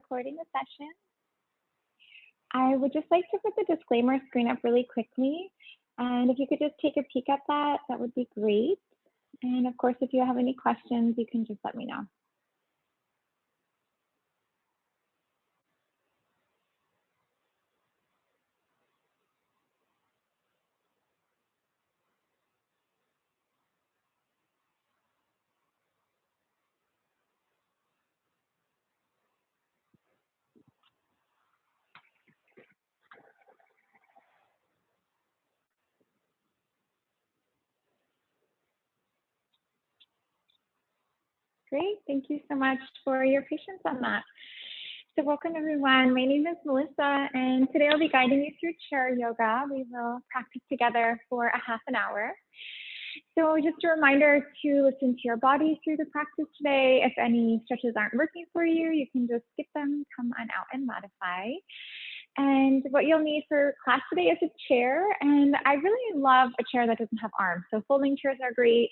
recording the session. I would just like to put the disclaimer screen up really quickly. And if you could just take a peek at that, that would be great. And of course, if you have any questions, you can just let me know. Great, thank you so much for your patience on that. So welcome everyone, my name is Melissa and today I'll be guiding you through chair yoga. We will practice together for a half an hour. So just a reminder to listen to your body through the practice today. If any stretches aren't working for you, you can just skip them, come on out and modify. And what you'll need for class today is a chair. And I really love a chair that doesn't have arms. So folding chairs are great.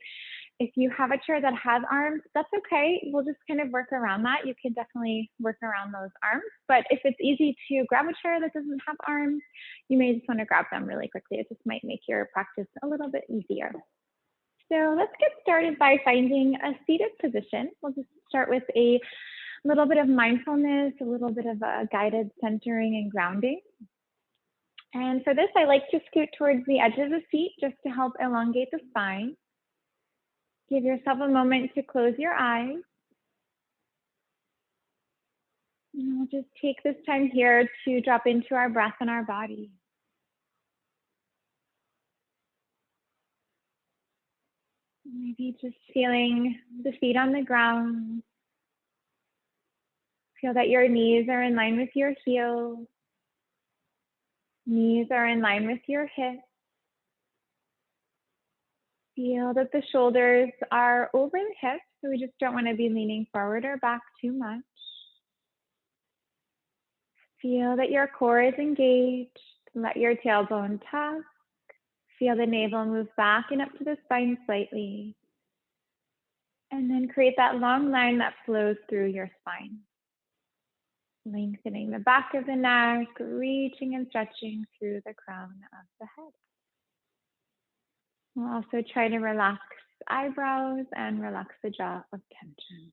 If you have a chair that has arms, that's okay. We'll just kind of work around that. You can definitely work around those arms. But if it's easy to grab a chair that doesn't have arms, you may just want to grab them really quickly. It just might make your practice a little bit easier. So let's get started by finding a seated position. We'll just start with a little bit of mindfulness, a little bit of a guided centering and grounding. And for this, I like to scoot towards the edge of the seat just to help elongate the spine. Give yourself a moment to close your eyes. And we'll just take this time here to drop into our breath and our body. Maybe just feeling the feet on the ground. Feel that your knees are in line with your heels. Knees are in line with your hips. Feel that the shoulders are over the hips, so we just don't want to be leaning forward or back too much. Feel that your core is engaged. Let your tailbone tuck. Feel the navel move back and up to the spine slightly. And then create that long line that flows through your spine. Lengthening the back of the neck, reaching and stretching through the crown of the head. We'll also try to relax eyebrows and relax the jaw of tension.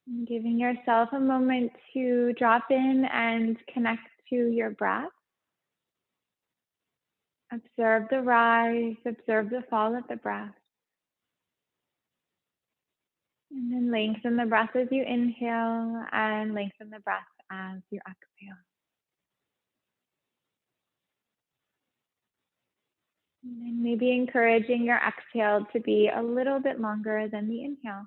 And giving yourself a moment to drop in and connect to your breath. Observe the rise, observe the fall of the breath. And then lengthen the breath as you inhale and lengthen the breath as you exhale. And then maybe encouraging your exhale to be a little bit longer than the inhale.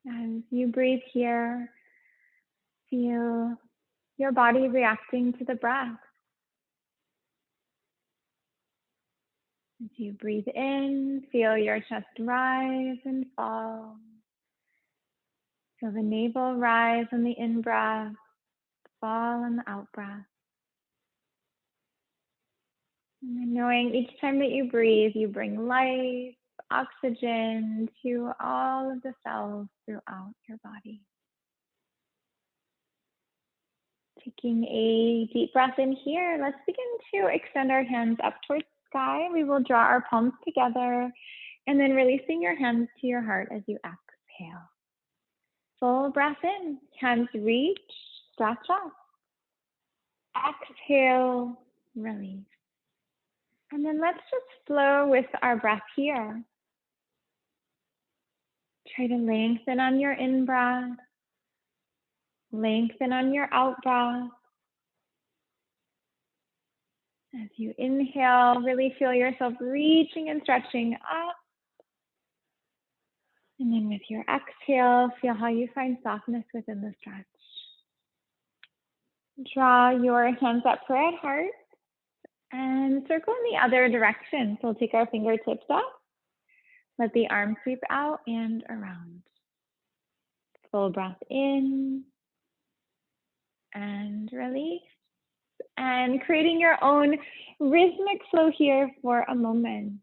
As you breathe here, feel your body reacting to the breath. As you breathe in, feel your chest rise and fall. Feel the navel rise on the in-breath, fall on the out-breath. And then knowing each time that you breathe, you bring life, oxygen to all of the cells throughout your body. Taking a deep breath in here, let's begin to extend our hands up towards the sky. We will draw our palms together and then releasing your hands to your heart as you exhale. Full breath in, hands reach, stretch up. Exhale, release. And then let's just flow with our breath here. Try to lengthen on your in-breath. Lengthen on your out-breath. As you inhale, really feel yourself reaching and stretching up. And then with your exhale, feel how you find softness within the stretch. Draw your hands up for at heart and circle in the other direction. So we'll take our fingertips up. Let the arms sweep out and around. Full breath in and release. And creating your own rhythmic flow here for a moment.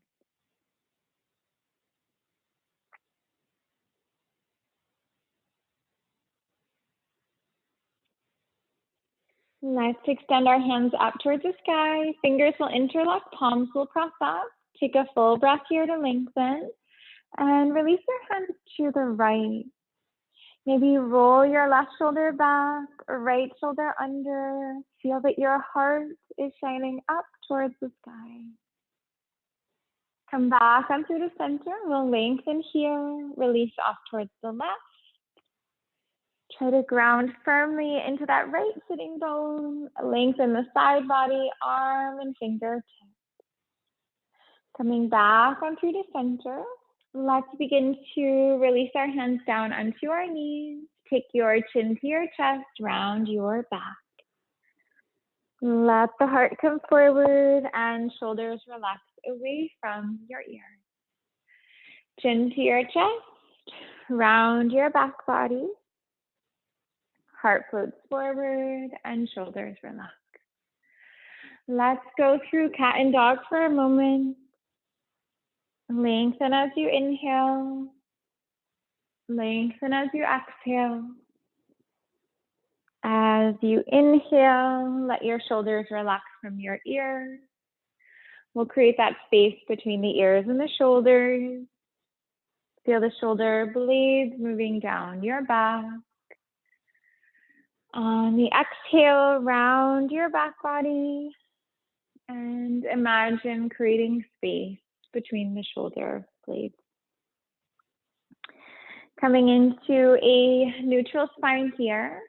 Let's extend our hands up towards the sky. Fingers will interlock, palms will cross up. Take a full breath here to lengthen. And release your hands to the right. Maybe roll your left shoulder back, or right shoulder under. Feel that your heart is shining up towards the sky. Come back onto the center. We'll lengthen here. Release off towards the left. Try to ground firmly into that right sitting bone. Lengthen the side body, arm and fingertips. Coming back onto the center. Let's begin to release our hands down onto our knees. Take your chin to your chest, round your back. Let the heart come forward and shoulders relax away from your ears. Chin to your chest, round your back body. Heart floats forward and shoulders relax. Let's go through cat and dog for a moment. Lengthen as you inhale. Lengthen as you exhale. As you inhale, let your shoulders relax from your ears. We'll create that space between the ears and the shoulders. Feel the shoulder blades moving down your back. On the exhale, round your back body and imagine creating space between the shoulder blades. Coming into a neutral spine here.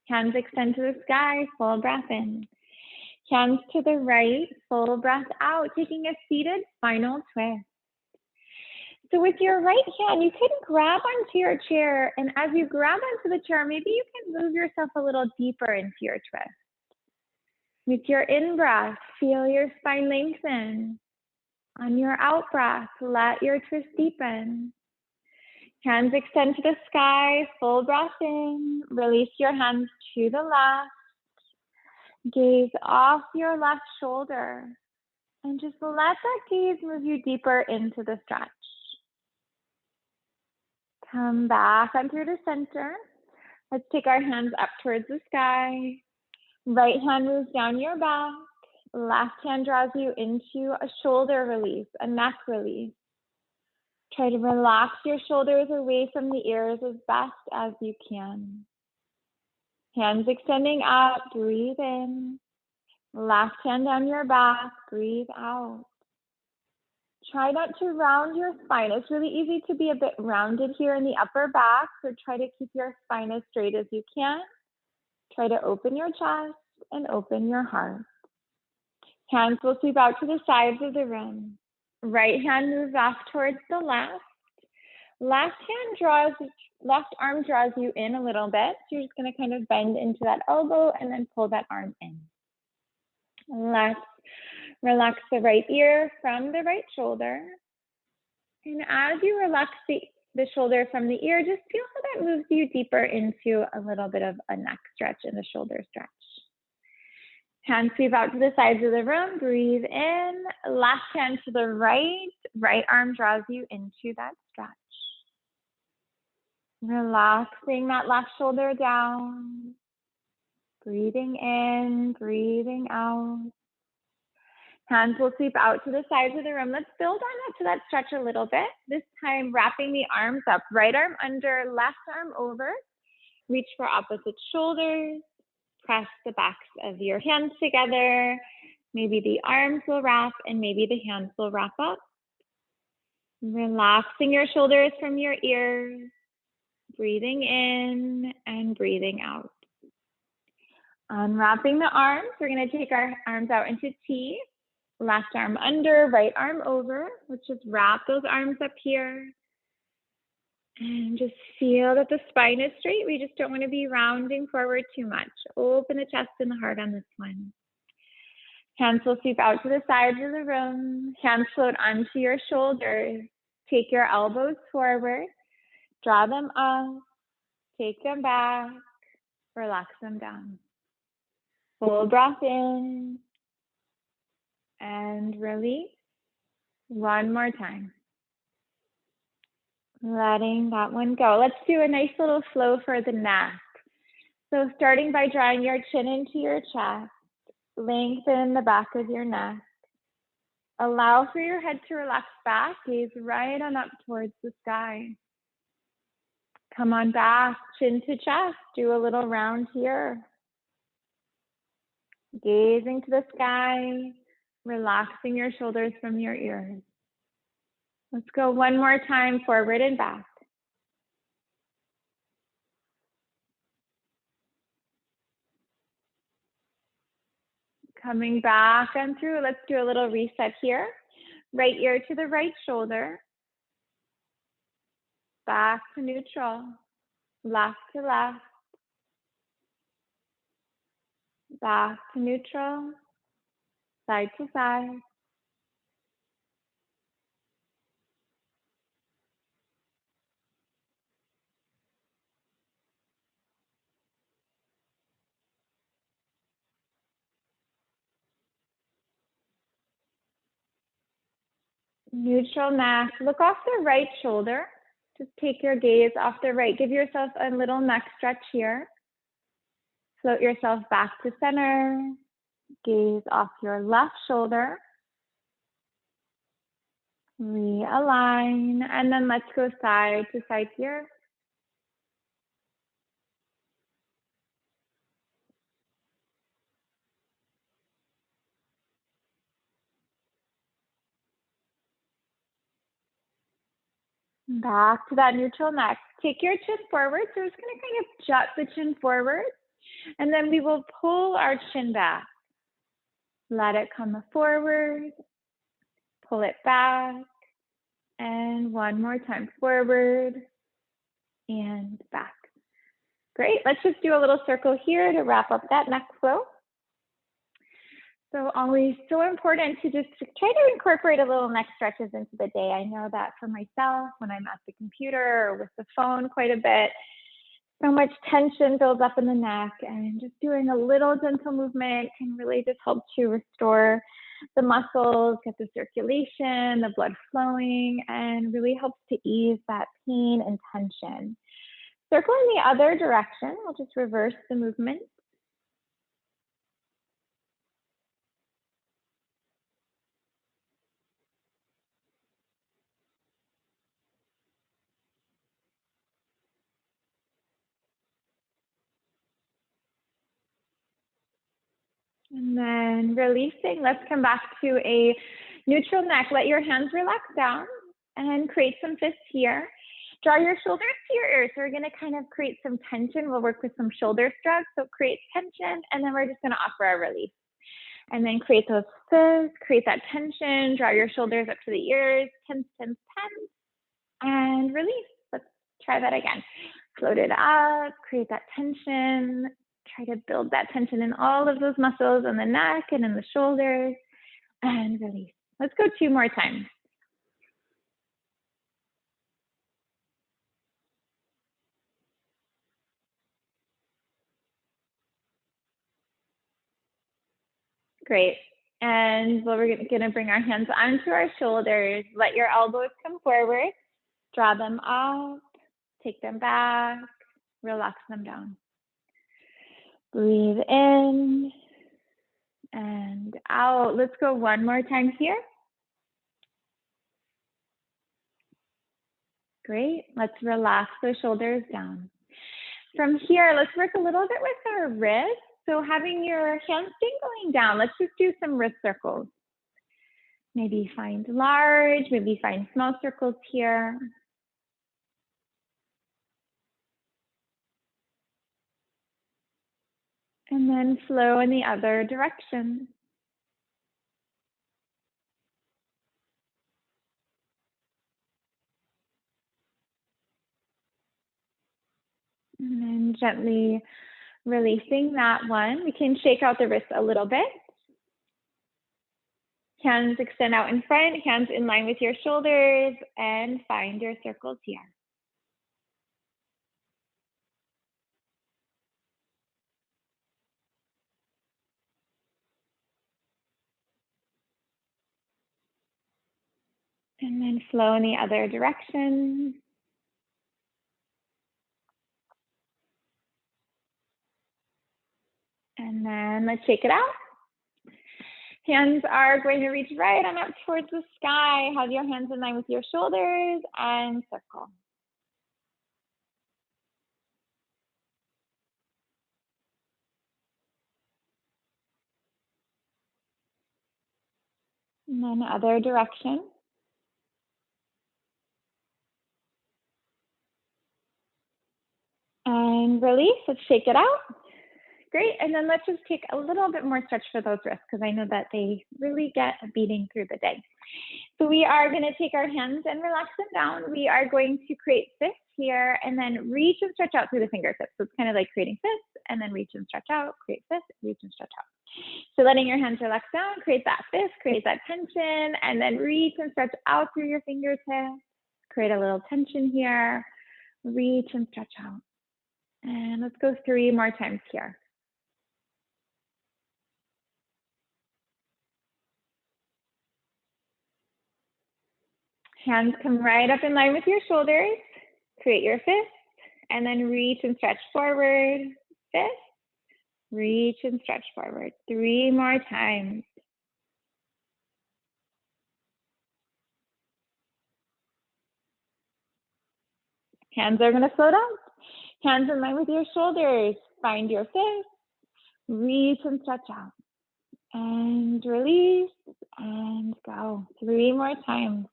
Hands extend to the sky, full breath in. Hands to the right, full breath out, taking a seated spinal twist. So with your right hand, you can grab onto your chair, and as you grab onto the chair, maybe you can move yourself a little deeper into your twist. With your in-breath, feel your spine lengthen. On your out-breath, let your twist deepen. Hands extend to the sky, full breath in. Release your hands to the left. Gaze off your left shoulder. And just let that gaze move you deeper into the stretch. Come back onto the center. Let's take our hands up towards the sky. Right hand moves down your back. Left hand draws you into a shoulder release, a neck release. Try to relax your shoulders away from the ears as best as you can. Hands extending up, breathe in. Left hand down your back, breathe out. Try not to round your spine. It's really easy to be a bit rounded here in the upper back, so try to keep your spine as straight as you can. Try to open your chest and open your heart. Hands will sweep out to the sides of the room. Right hand moves off towards the left. Left arm draws you in a little bit. So you're just going to kind of bend into that elbow and then pull that arm in. Let's relax the right ear from the right shoulder. And as you relax the shoulder from the ear, just feel how that moves you deeper into a little bit of a neck stretch and a shoulder stretch. Hands sweep out to the sides of the room. Breathe in. Left hand to the right. Right arm draws you into that stretch. Relaxing that left shoulder down. Breathing in, breathing out. Hands will sweep out to the sides of the room. Let's build on to that stretch a little bit. This time, wrapping the arms up. Right arm under, left arm over. Reach for opposite shoulders. Press the backs of your hands together. Maybe the arms will wrap and maybe the hands will wrap up. Relaxing your shoulders from your ears. Breathing in and breathing out. Unwrapping the arms, we're going to take our arms out into T. Left arm under, right arm over. Let's just wrap those arms up here. And just feel that the spine is straight. We just don't want to be rounding forward too much. Open the chest and the heart on this one. Hands will sweep out to the sides of the room. Hands float onto your shoulders. Take your elbows forward. Draw them up. Take them back. Relax them down. Full breath in and release. One more time. Letting that one go. Let's do a nice little flow for the neck. So starting by drawing your chin into your chest, lengthen the back of your neck. Allow for your head to relax back, gaze right on up towards the sky. Come on back, chin to chest, do a little round here. Gazing to the sky, relaxing your shoulders from your ears. Let's go one more time, forward and back. Coming back and through, let's do a little reset here. Right ear to the right shoulder. Back to neutral. Left to left. Back to neutral. Side to side. Neutral neck. Look off the right shoulder. Just take your gaze off the right. Give yourself a little neck stretch here. Float yourself back to center. Gaze off your left shoulder. Realign. And then let's go side to side here. Back to that neutral neck. Take your chin forward. So we're just going to kind of jut the chin forward. And then we will pull our chin back. Let it come forward. Pull it back. And one more time, forward and back. Great. Let's just do a little circle here to wrap up that neck flow. So always so important to just try to incorporate a little neck stretches into the day. I know that for myself, when I'm at the computer or with the phone quite a bit, so much tension builds up in the neck, and just doing a little gentle movement can really just help to restore the muscles, get the circulation, the blood flowing, and really helps to ease that pain and tension. Circle in the other direction. We'll just reverse the movement. And then releasing, let's come back to a neutral neck. Let your hands relax down and create some fists here. Draw your shoulders to your ears. So we're gonna kind of create some tension. We'll work with some shoulder shrugs. So create tension, and then we're just gonna offer our release. And then create those fists, create that tension, draw your shoulders up to the ears, tense, tense, tense, and release. Let's try that again. Float it up, create that tension, try to build that tension in all of those muscles in the neck and in the shoulders, and release. Let's go 2 more times. Great. And we're gonna bring our hands onto our shoulders. Let your elbows come forward, draw them up, take them back, relax them down. Breathe in and out. Let's go one more time here. Great. Let's relax those shoulders down. From here, let's work a little bit with our wrists. So having your hands dangling down, let's just do some wrist circles. Maybe find large, maybe find small circles here. And then flow in the other direction. And then gently releasing that one. We can shake out the wrists a little bit. Hands extend out in front, hands in line with your shoulders, and find your circles here. And then flow in the other direction. And then let's shake it out. Hands are going to reach right on up towards the sky. Have your hands in line with your shoulders and circle. And then other direction. And release, let's shake it out. Great, and then let's just take a little bit more stretch for those wrists because I know that they really get a beating through the day. So we are gonna take our hands and relax them down. We are going to create fists here and then reach and stretch out through the fingertips. So it's kind of like creating fists and then reach and stretch out, create fists, reach and stretch out. So letting your hands relax down, create that fist, create that tension, and then reach and stretch out through your fingertips. Create a little tension here, reach and stretch out. And let's go 3 more times here. Hands come right up in line with your shoulders. Create your fist, and then reach and stretch forward. Fist, reach and stretch forward. 3 more times. Hands are gonna float out. Hands in line with your shoulders. Find your fist, reach and stretch out. And release, and go. 3 more times.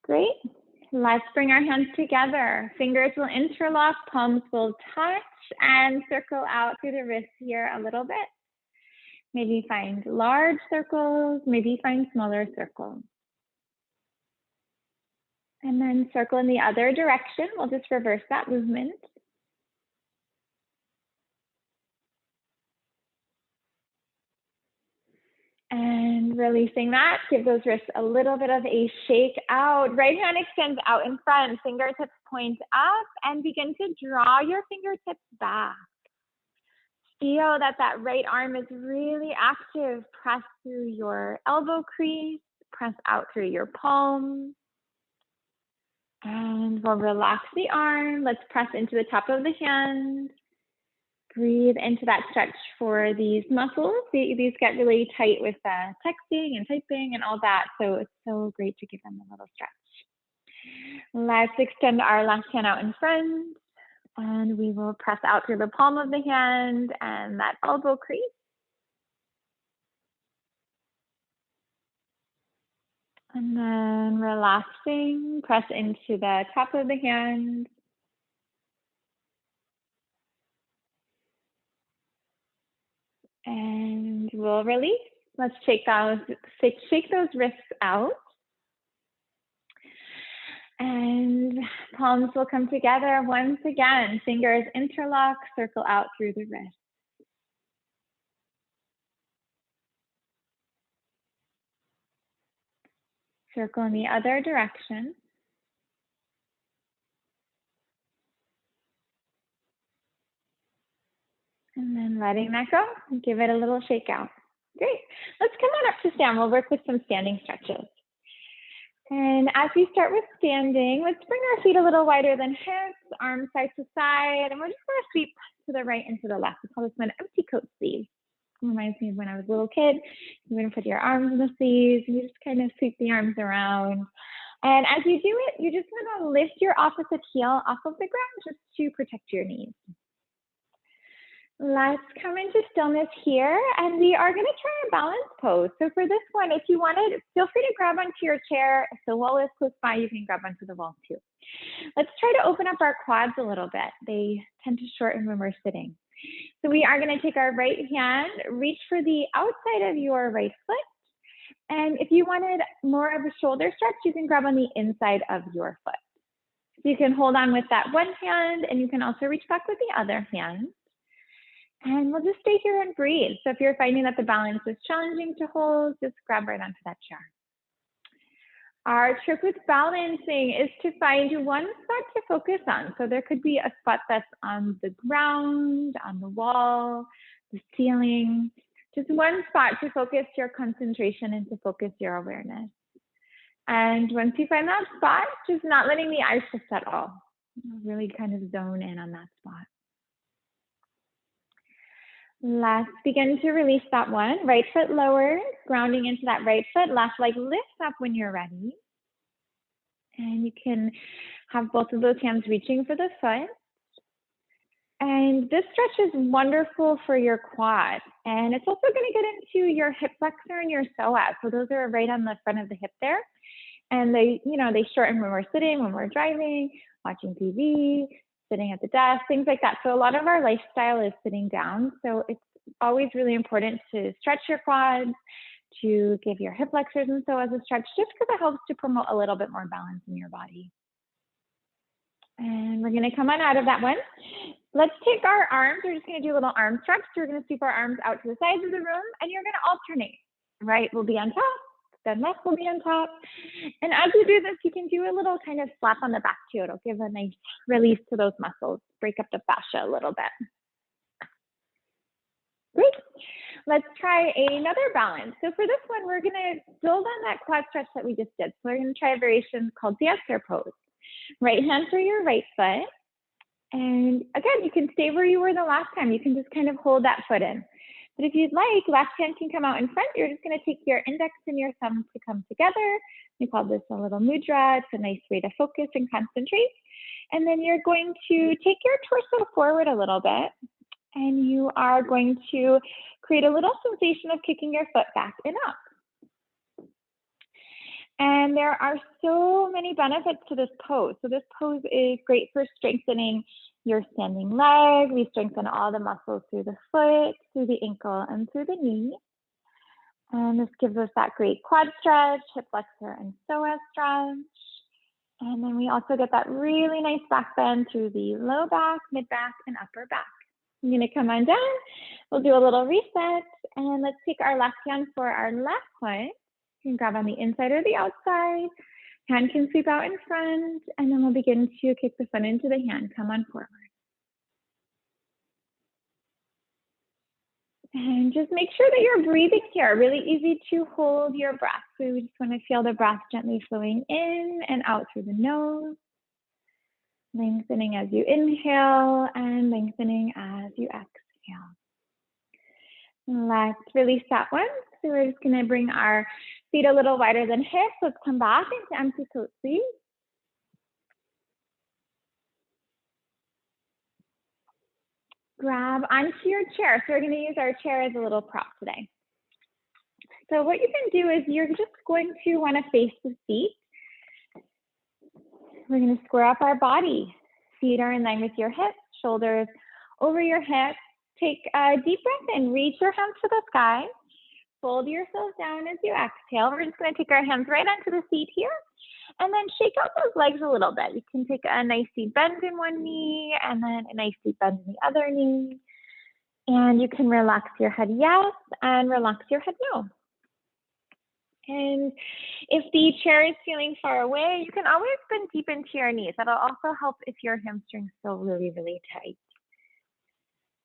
Great. Let's bring our hands together. Fingers will interlock, palms will touch, and circle out through the wrists here a little bit. Maybe find large circles, maybe find smaller circles. And then circle in the other direction. We'll just reverse that movement. And releasing that, give those wrists a little bit of a shake out. Right hand extends out in front, fingertips point up, and begin to draw your fingertips back. Feel that that right arm is really active. Press through your elbow crease, press out through your palm. And we'll relax the arm. Let's press into the top of the hand. Breathe into that stretch for these muscles. These get really tight with texting and typing and all that. So it's so great to give them a little stretch. Let's extend our left hand out in front. And we will press out through the palm of the hand and that elbow crease. And then relaxing, press into the top of the hand. And we'll release. Let's shake those wrists out. And palms will come together once again. Fingers interlock, circle out through the wrist. Circle in the other direction. And then letting that go, give it a little shake out. Great. Let's come on up to stand. We'll work with some standing stretches. And as we start with standing, let's bring our feet a little wider than hips, arms side to side, and we're just going to sweep to the right and to the left. We call this one empty coat sleeve. It reminds me of when I was a little kid. You're going to put your arms in the sleeves, and you just kind of sweep the arms around. And as you do it, you're just going to lift your opposite heel off of the ground just to protect your knees. Let's come into stillness here, and we are going to try a balance pose. So for this one, if you wanted, feel free to grab onto your chair. If the wall is close by, you can grab onto the wall too. Let's try to open up our quads a little bit. They tend to shorten when we're sitting. So we are going to take our right hand, reach for the outside of your right foot. And if you wanted more of a shoulder stretch, you can grab on the inside of your foot. So you can hold on with that one hand, and you can also reach back with the other hand. And we'll just stay here and breathe. So if you're finding that the balance is challenging to hold, just grab right onto that chair. Our trick with balancing is to find one spot to focus on. So there could be a spot that's on the ground, on the wall, the ceiling. Just one spot to focus your concentration and to focus your awareness. And once you find that spot, just not letting the eyes shift at all. Really kind of zone in on that spot. Let's begin to release that one. Right foot lower, grounding into that right foot. Left leg lifts up when you're ready. And you can have both of those hands reaching for the foot. And this stretch is wonderful for your quad. And it's also going to get into your hip flexor and your psoas. So those are right on the front of the hip there. And they shorten when we're sitting, when we're driving, watching TV, sitting at the desk, things like that. So a lot of our lifestyle is sitting down. So it's always really important to stretch your quads, to give your hip flexors and psoas a stretch, just because it helps to promote a little bit more balance in your body. And we're going to come on out of that one. Let's take our arms. We're just going to do a little arm stretch. So we're going to sweep our arms out to the sides of the room, and you're going to alternate. Right will be on top, then left will be on top. And as you do this, you can do a little kind of slap on the back too. It'll give a nice release to those muscles, break up the fascia a little bit. Great. Let's try another balance. So for this one, we're going to build on that quad stretch that we just did. So we're going to try a variation called dancer pose. Right hand for your right foot. And again, you can stay where you were the last time. You can just kind of hold that foot in. But if you'd like, left hand can come out in front. You're just going to take your index and your thumb to come together. We call this a little mudra. It's a nice way to focus and concentrate. And then you're going to take your torso forward a little bit. And you are going to create a little sensation of kicking your foot back and up. And there are so many benefits to this pose. So this pose is great for strengthening your standing leg. We strengthen all the muscles through the foot, through the ankle, and through the knee. And this gives us that great quad stretch, hip flexor, and psoas stretch. And then we also get that really nice back bend through the low back, mid back, and upper back. I'm going to come on down. We'll do a little reset. And let's take our left hand for our left foot. You can grab on the inside or the outside. Hand can sweep out in front, and then we'll begin to kick the foot into the hand. Come on forward. And just make sure that you're breathing here. Really easy to hold your breath. So we just want to feel the breath gently flowing in and out through the nose. Lengthening as you inhale and lengthening as you exhale. Let's release that one. So we're just going to bring our feet a little wider than hips. Let's come back into empty tootsie. Grab onto your chair. So we're going to use our chair as a little prop today. So what you can do is you're just going to want to face the feet. We're going to square up our body. Feet are in line with your hips, shoulders over your hips. Take a deep breath in, reach your hands to the sky. Fold yourself down as you exhale. We're just going to take our hands right onto the seat here. And then shake out those legs a little bit. You can take a nice deep bend in one knee and then a nice deep bend in the other knee. And you can relax your head yes and relax your head no. And if the chair is feeling far away, you can always bend deep into your knees. That'll also help if your hamstrings feel really, really tight.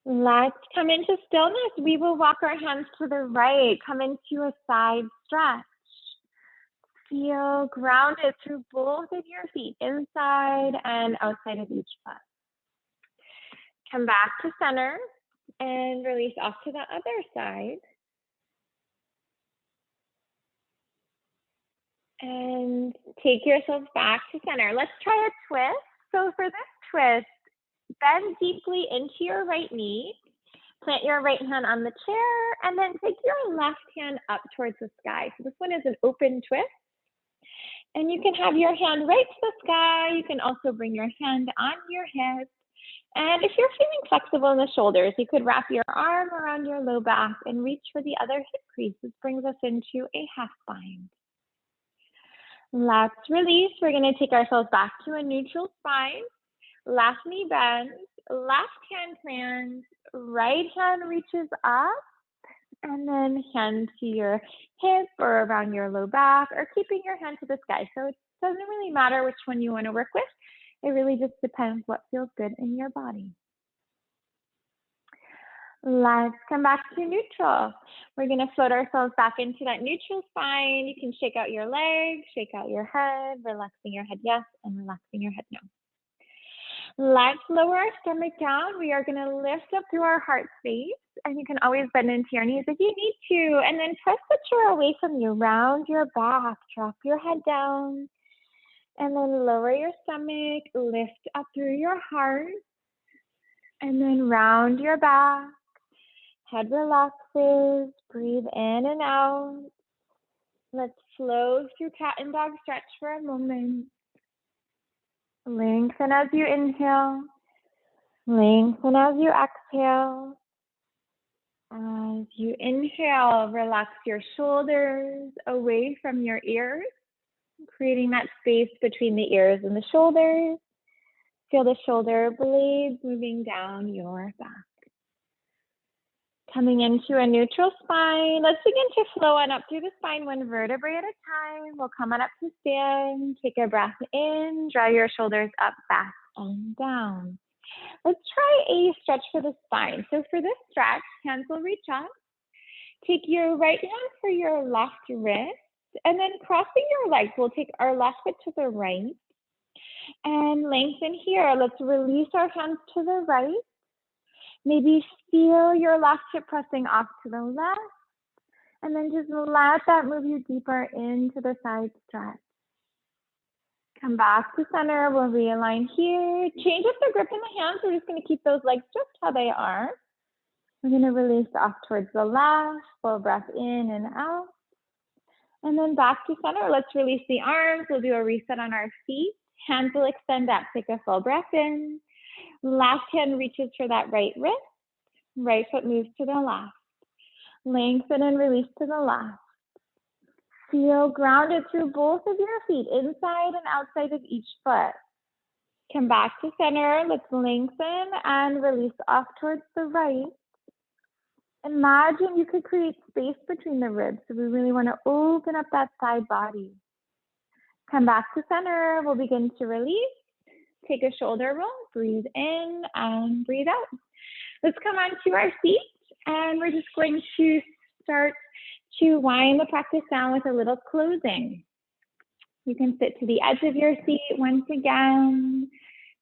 Let's come into stillness. We will walk our hands to the right, come into a side stretch. Feel grounded through both of your feet, inside and outside of each foot. Come back to center and release off to the other side. And take yourself back to center. Let's try a twist. So for this twist, bend deeply into your right knee. Plant your right hand on the chair and then take your left hand up towards the sky. So this one is an open twist. And you can have your hand right to the sky. You can also bring your hand on your hip. And if you're feeling flexible in the shoulders, you could wrap your arm around your low back and reach for the other hip crease. This brings us into a half bind. Let's release. We're going to take ourselves back to a neutral spine. Left knee bends, left hand plants, right hand reaches up, and then hand to your hip or around your low back, or keeping your hand to the sky. So it doesn't really matter which one you want to work with. It really just depends what feels good in your body. Let's come back to neutral. We're going to float ourselves back into that neutral spine. You can shake out your legs, shake out your head, relaxing your head yes, and relaxing your head no. Let's lower our stomach down. We are going to lift up through our heart space, and you can always bend into your knees if you need to, and then press the chair away from you. Round your back, drop your head down, and then lower your stomach, lift up through your heart, and then round your back. Head relaxes, breathe in and out. Let's flow through cat and dog stretch for a moment. Lengthen as you inhale. Lengthen as you exhale. As you inhale, relax your shoulders away from your ears, creating that space between the ears and the shoulders. Feel the shoulder blades moving down your back. Coming into a neutral spine, let's begin to flow on up through the spine one vertebrae at a time. We'll come on up to stand, take a breath in, draw your shoulders up, back, and down. Let's try a stretch for the spine. So for this stretch, hands will reach up. Take your right hand for your left wrist, and then crossing your legs, we'll take our left foot to the right. And lengthen here. Let's release our hands to the right. Maybe feel your left hip pressing off to the left, and then just let that move you deeper into the side stretch. Come back to center, we'll realign here. Change up the grip in the hands, we're just gonna keep those legs just how they are. We're gonna release off towards the left, full breath in and out. And then back to center, let's release the arms, we'll do a reset on our feet. Hands will extend up, take a full breath in. Left hand reaches for that right wrist. Right foot moves to the left. Lengthen and release to the left. Feel grounded through both of your feet, inside and outside of each foot. Come back to center. Let's lengthen and release off towards the right. Imagine you could create space between the ribs. So we really want to open up that side body. Come back to center. We'll begin to release. Take a shoulder roll, breathe in and breathe out. Let's come onto our feet, and we're just going to start to wind the practice down with a little closing. You can sit to the edge of your seat once again.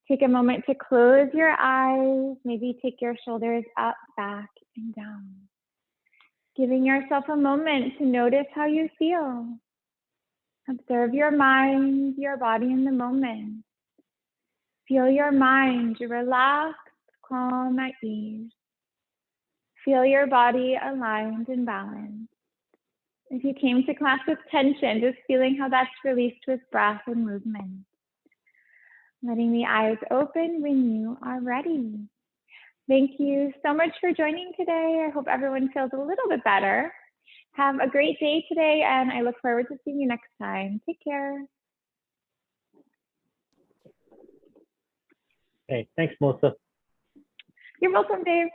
Take a moment to close your eyes. Maybe take your shoulders up, back, and down. Giving yourself a moment to notice how you feel. Observe your mind, your body in the moment. Feel your mind relaxed, calm, at ease. Feel your body aligned and balanced. If you came to class with tension, just feeling how that's released with breath and movement. Letting the eyes open when you are ready. Thank you so much for joining today. I hope everyone feels a little bit better. Have a great day today, and I look forward to seeing you next time. Take care. Hey, thanks, Melissa. You're welcome, Dave.